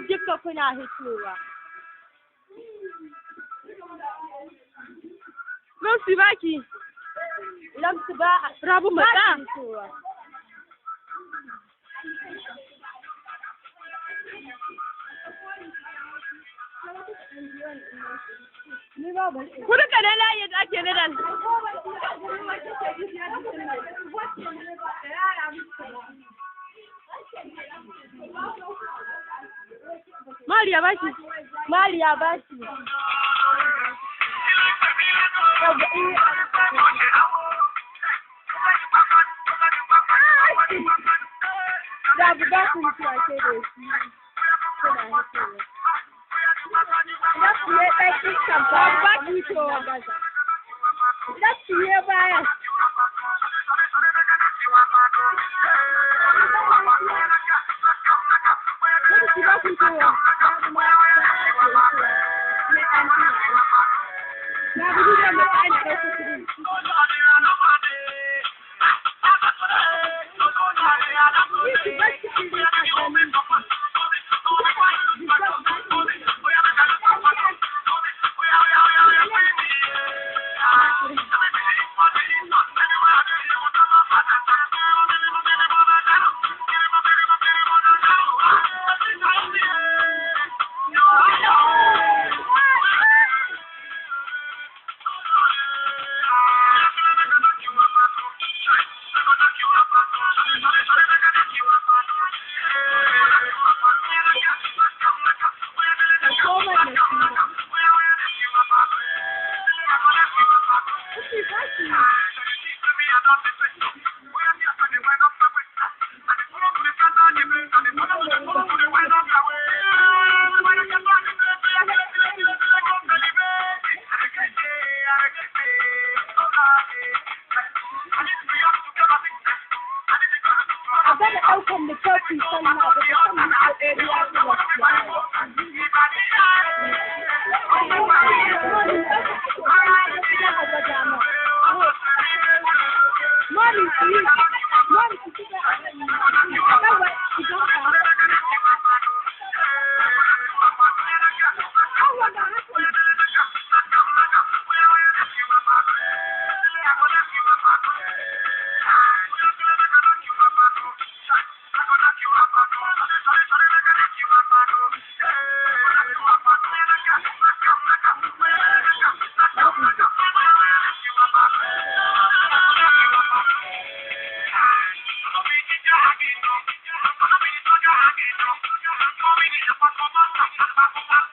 duka kuna hitowa. Lamsi baki. Lamsu ba Rabu mata. hitowa. Ku duka ne layi da ake nadal. Mariya baki. Mariya ba shi. Da bu ba ku mutuwa ke da shi. Kuna hitowa. Lafi ya ɗaki kan ba ku hitowa gaza. Lafi ya bayan. Lafi ba ku hitowa. Na gudu da mai ana ɗauka kudin. Ɗaukan da kofi sallah da musamman a area su Thank you.